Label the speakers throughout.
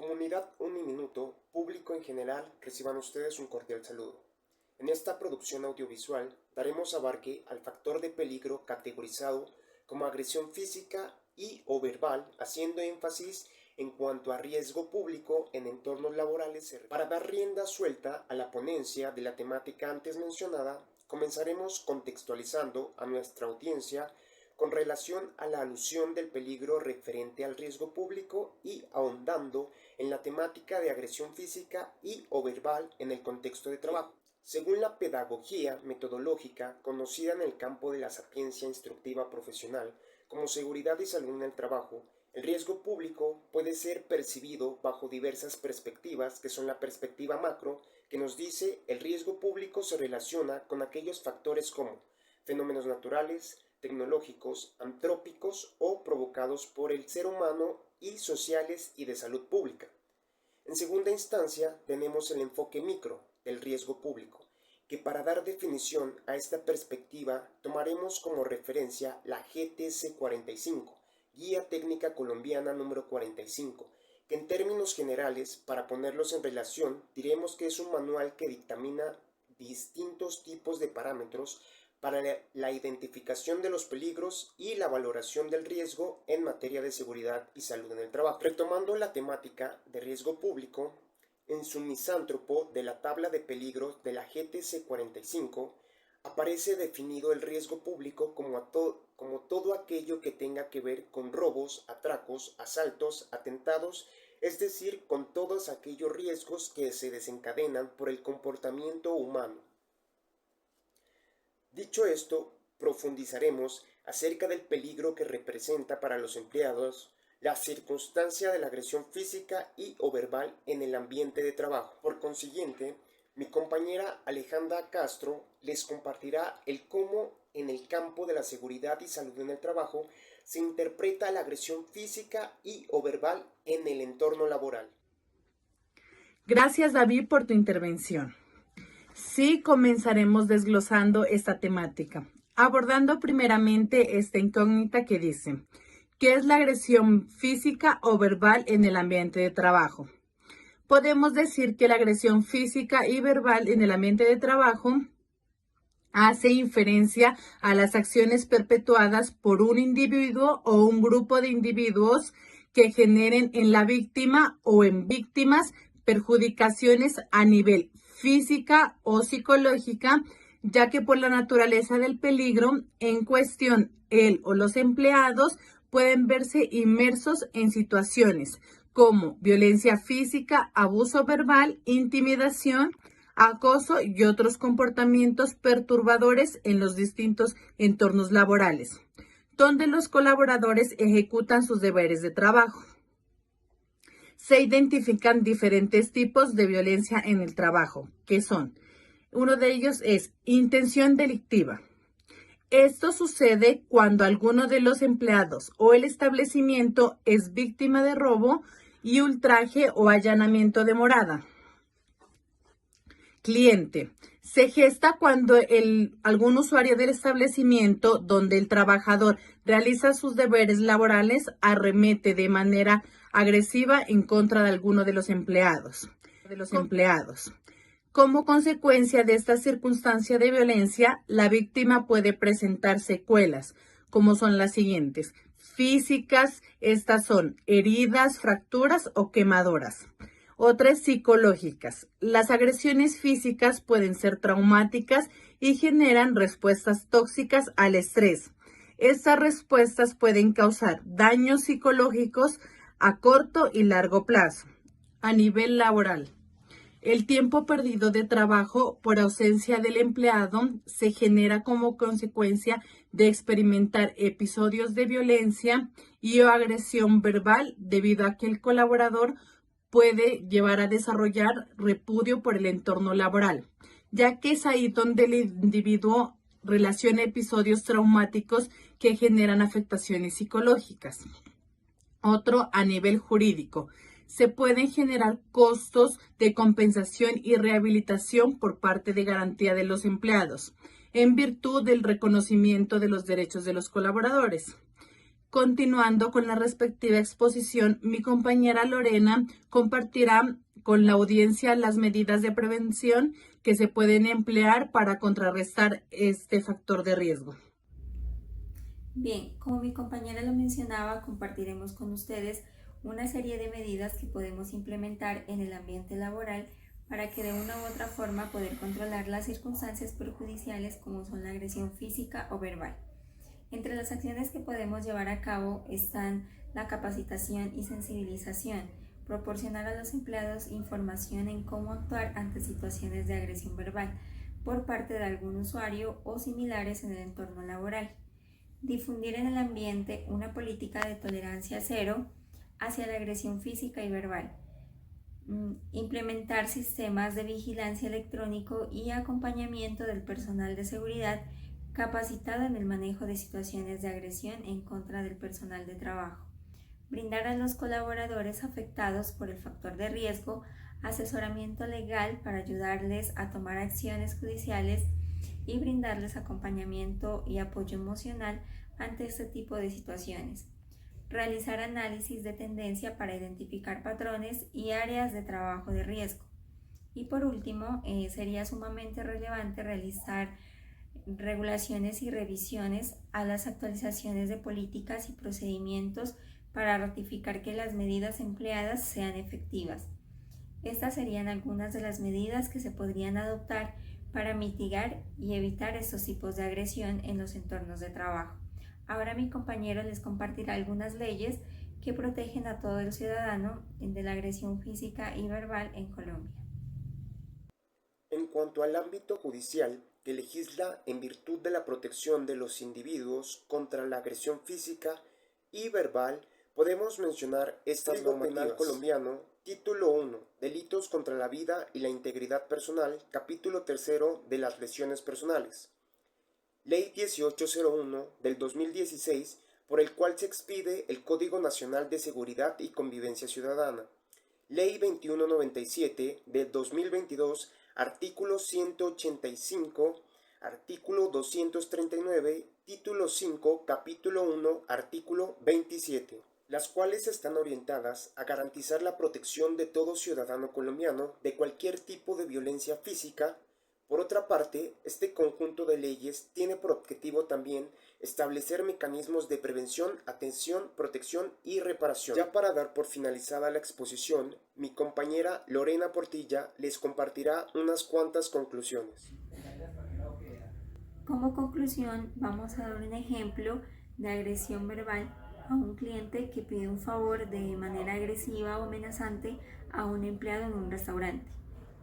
Speaker 1: Comunidad Uniminuto, público en general, reciban ustedes un cordial saludo. En esta producción audiovisual daremos abarque al factor de peligro categorizado como agresión física y o verbal, haciendo énfasis en cuanto a riesgo público en entornos laborales. Para dar rienda suelta a la ponencia de la temática antes mencionada, comenzaremos contextualizando a nuestra audiencia con relación a la alusión del peligro referente al riesgo público y ahondando en la temática de agresión física y o verbal en el contexto de trabajo. Según la pedagogía metodológica conocida en el campo de la sapiencia instructiva profesional como seguridad y salud en el trabajo, el riesgo público puede ser percibido bajo diversas perspectivas, que son la perspectiva macro, que nos dice el riesgo público se relaciona con aquellos factores como fenómenos naturales, tecnológicos, antrópicos o provocados por el ser humano y sociales y de salud pública. En segunda instancia tenemos el enfoque micro del riesgo público, que para dar definición a esta perspectiva tomaremos como referencia la GTC 45, Guía Técnica Colombiana número 45, que en términos generales, para ponerlos en relación, diremos que es un manual que dictamina distintos tipos de parámetros para la identificación de los peligros y la valoración del riesgo en materia de seguridad y salud en el trabajo. Retomando la temática de riesgo público, en su misántropo de la tabla de peligros de la GTC 45, aparece definido el riesgo público como todo aquello que tenga que ver con robos, atracos, asaltos, atentados, es decir, con todos aquellos riesgos que se desencadenan por el comportamiento humano. Dicho esto, profundizaremos acerca del peligro que representa para los empleados la circunstancia de la agresión física y o verbal en el ambiente de trabajo. Por consiguiente, mi compañera Alejandra Castro les compartirá el cómo en el campo de la seguridad y salud en el trabajo se interpreta la agresión física y o verbal en el entorno laboral.
Speaker 2: Gracias, David, por tu intervención. Sí, comenzaremos desglosando esta temática, abordando primeramente esta incógnita que dice, ¿qué es la agresión física o verbal en el ambiente de trabajo? Podemos decir que la agresión física y verbal en el ambiente de trabajo hace inferencia a las acciones perpetuadas por un individuo o un grupo de individuos que generen en la víctima o en víctimas perjudicaciones a nivel física o psicológica, ya que por la naturaleza del peligro en cuestión, él o los empleados pueden verse inmersos en situaciones como violencia física, abuso verbal, intimidación, acoso y otros comportamientos perturbadores en los distintos entornos laborales, donde los colaboradores ejecutan sus deberes de trabajo. Se identifican diferentes tipos de violencia en el trabajo, que son, uno de ellos es intención delictiva. Esto sucede cuando alguno de los empleados o el establecimiento es víctima de robo y ultraje o allanamiento de morada. Cliente. Se gesta cuando algún usuario del establecimiento donde el trabajador realiza sus deberes laborales arremete de manera agresiva en contra de alguno de los empleados. Como consecuencia de esta circunstancia de violencia, la víctima puede presentar secuelas, como son las siguientes. Físicas, estas son heridas, fracturas o quemaduras. Otras psicológicas. Las agresiones físicas pueden ser traumáticas y generan respuestas tóxicas al estrés. Estas respuestas pueden causar daños psicológicos a corto y largo plazo. A nivel laboral, el tiempo perdido de trabajo por ausencia del empleado se genera como consecuencia de experimentar episodios de violencia y o agresión verbal debido a que el colaborador puede llevar a desarrollar repudio por el entorno laboral, ya que es ahí donde el individuo relaciona episodios traumáticos que generan afectaciones psicológicas. Otro, a nivel jurídico, se pueden generar costos de compensación y rehabilitación por parte de garantía de los empleados, en virtud del reconocimiento de los derechos de los colaboradores. Continuando con la respectiva exposición, mi compañera Lorena compartirá con la audiencia las medidas de prevención que se pueden emplear para contrarrestar este factor de riesgo.
Speaker 3: Bien, como mi compañera lo mencionaba, compartiremos con ustedes una serie de medidas que podemos implementar en el ambiente laboral para que de una u otra forma poder controlar las circunstancias perjudiciales como son la agresión física o verbal. Entre las acciones que podemos llevar a cabo están la capacitación y sensibilización, proporcionar a los empleados información en cómo actuar ante situaciones de agresión verbal por parte de algún usuario o similares en el entorno laboral. Difundir en el ambiente una política de tolerancia cero hacia la agresión física y verbal. Implementar sistemas de vigilancia electrónico y acompañamiento del personal de seguridad capacitado en el manejo de situaciones de agresión en contra del personal de trabajo. Brindar a los colaboradores afectados por el factor de riesgo asesoramiento legal para ayudarles a tomar acciones judiciales y brindarles acompañamiento y apoyo emocional ante este tipo de situaciones. Realizar análisis de tendencia para identificar patrones y áreas de trabajo de riesgo. Y por último, sería sumamente relevante realizar regulaciones y revisiones a las actualizaciones de políticas y procedimientos para ratificar que las medidas empleadas sean efectivas. Estas serían algunas de las medidas que se podrían adoptar para mitigar y evitar estos tipos de agresión en los entornos de trabajo. Ahora mi compañero les compartirá algunas leyes que protegen a todo el ciudadano de la agresión física y verbal en Colombia.
Speaker 1: En cuanto al ámbito judicial, que legisla en virtud de la protección de los individuos contra la agresión física y verbal, podemos mencionar estas normativas. Penal colombiano, Título 1, Delitos contra la vida y la integridad personal, Capítulo 3 de las lesiones personales. Ley 1801 del 2016, por el cual se expide el Código Nacional de Seguridad y Convivencia Ciudadana. Ley 2197 del 2022, artículo 185, artículo 239, título 5, capítulo 1, artículo 27, las cuales están orientadas a garantizar la protección de todo ciudadano colombiano de cualquier tipo de violencia física. Por otra parte, este conjunto de leyes tiene por objetivo también establecer mecanismos de prevención, atención, protección y reparación. Ya para dar por finalizada la exposición, mi compañera Lorena Portilla les compartirá unas cuantas conclusiones.
Speaker 3: Como conclusión, vamos a dar un ejemplo de agresión verbal a un cliente que pide un favor de manera agresiva o amenazante a un empleado en un restaurante.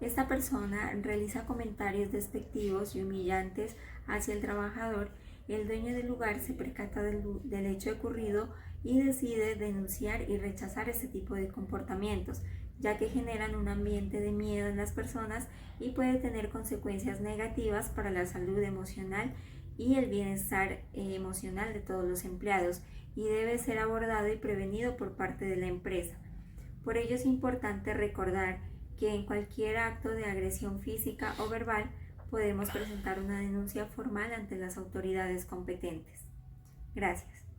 Speaker 3: Esta persona realiza comentarios despectivos y humillantes hacia el trabajador. El dueño del lugar se percata del hecho ocurrido y decide denunciar y rechazar este tipo de comportamientos, ya que generan un ambiente de miedo en las personas y puede tener consecuencias negativas para la salud emocional y el bienestar emocional de todos los empleados, y debe ser abordado y prevenido por parte de la empresa. Por ello es importante recordar que en cualquier acto de agresión física o verbal podemos presentar una denuncia formal ante las autoridades competentes. Gracias.